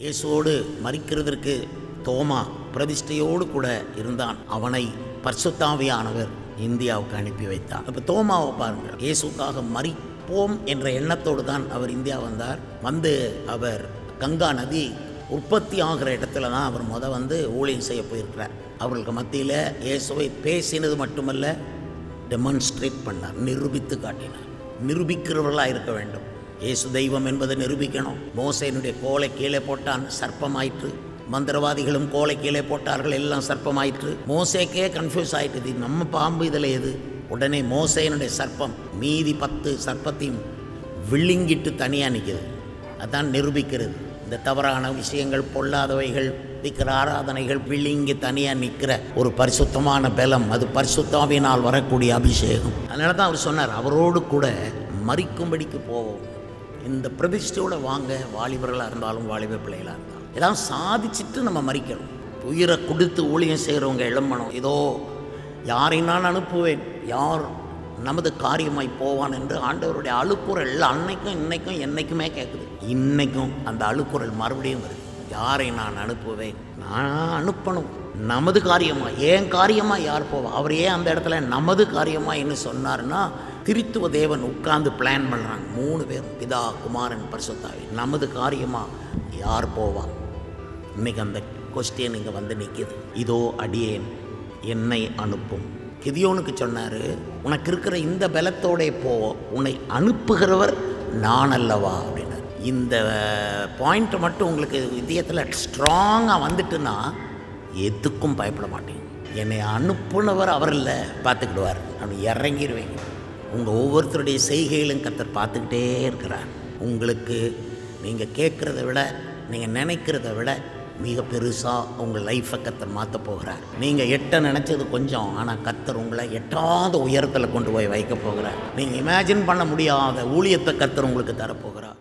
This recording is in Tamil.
இயேசுவோடு மரிக்கிறதற்கு தோமா பிரதிஷ்டையோடு கூட இருந்தான். அவனை பரிசுத்தாவியானவர் இந்தியாவுக்கு அனுப்பி வைத்தார். இப்போ தோமாவை பாருங்கள், இயேசுக்காக மரிப்போம் என்ற எண்ணத்தோடு தான் அவர் இந்தியா வந்தார். அவர் கங்கா நதி உற்பத்தி ஆகிற இடத்துல தான் அவர் வந்து ஊழியம் செய்ய போயிருக்கிறார். அவர்களுக்கு மத்தியில் இயேசுவை பேசினது மட்டுமல்ல, டெமான்ஸ்ட்ரேட் பண்ணார், நிரூபித்து காட்டினார். நிரூபிக்கிறவர்களாக இருக்க வேண்டும். இயேசு தெய்வம் என்பதை நிரூபிக்கணும். மோசேனுடைய கோலை கீழே போட்டான், சர்ப்பமாயிற்று. மந்திரவாதிகளும் கோலை கீழே போட்டார்கள், எல்லாம் சர்ப்பமாயிற்று. மோசேக்கே கன்ஃபியூஸ் ஆயிட்டு, நம்ம பாம்பு இதில் எது? உடனே மோசேனுடைய சர்ப்பம் மீதி 10 சர்ப்பத்தையும் விழுங்கிட்டு தனியாக நிற்கிறது. அதான் நிரூபிக்கிறது. இந்த தவறான விஷயங்கள், பொல்லாதவைகள், விக்கிர ஆராதனைகள் விழுங்கி தனியாக நிற்கிற ஒரு பரிசுத்தமான பலம், அது பரிசுத்தாவினால் வரக்கூடிய அபிஷேகம். அதனால தான் அவர் சொன்னார், அவரோடு கூட மரிக்கும்படிக்கு போவோம். இந்த பிரதிஷ்டையோடு வாங்க, வாலிபர்களாக இருந்தாலும் வாலிப பிள்ளைகளாக இருந்தாலும் எல்லாம் சாதிச்சுட்டு நம்ம மரிக்கணும். உயிரை கொடுத்து ஊழியம் செய்கிறவங்க எழும்பணும். இதோ யாரை நான் அனுப்புவேன், யார் நமது காரியமாய் போவான் என்று ஆண்டவருடைய அழுக்குறல் அன்னைக்கும் இன்னைக்கும் என்றைக்குமே கேட்குது. இன்னைக்கும் அந்த அழுக்குறல் மறுபடியும் வருது. யாரை நான் அனுப்புவேன், நான் அனுப்பணும். நமது காரியமாக, ஏன் காரியமாக யார் போவா? அவர் ஏன் அந்த இடத்துல நமது காரியமாக என்ன சொன்னார்னா, திருத்துவ தேவன் உட்கார்ந்து பிளான் பண்ணுறாங்க 3 பேரும், பிதா, குமாரன், பரிசுத்தாவி. நமது காரியமாக யார் போவா? இன்னைக்கு அந்த கொஸ்டின் இங்கே வந்து நிற்கிது. இதோ அடியேன், என்னை அனுப்பும். கிதியோனுக்கு சொன்னார், உனக்கு இருக்கிற இந்த பலத்தோடே போ, உன்னை அனுப்புகிறவர் நான் அல்லவா அப்படின்னார். இந்த பாயிண்ட்டை மட்டும் உங்களுக்கு இதயத்தில் ஸ்ட்ராங்காக வந்துட்டுன்னா எதுக்கும் பயப்பட மாட்டேன். என்னை அனுப்புனவர் அவர் இல்லை, பார்த்துக்கிடுவார். அப்படி இறங்கிடுவீங்க. உங்கள் ஒவ்வொருத்தருடைய செய்கையிலும் கர்த்தர் பார்த்துக்கிட்டே இருக்கிறார். உங்களுக்கு நீங்கள் கேட்குறத விட, நீங்கள் நினைக்கிறத விட மிக பெருசாக உங்கள் லைஃப்பை கர்த்தர் மாற்ற போகிறார். நீங்கள் எட்ட நினச்சது கொஞ்சம், ஆனால் கர்த்தர் உங்களை எட்டாத உயரத்தில் கொண்டு போய் வைக்க போகிறார். நீங்கள் இமேஜின் பண்ண முடியாத ஊழியத்தை கர்த்தர் உங்களுக்கு தரப்போகிறார்.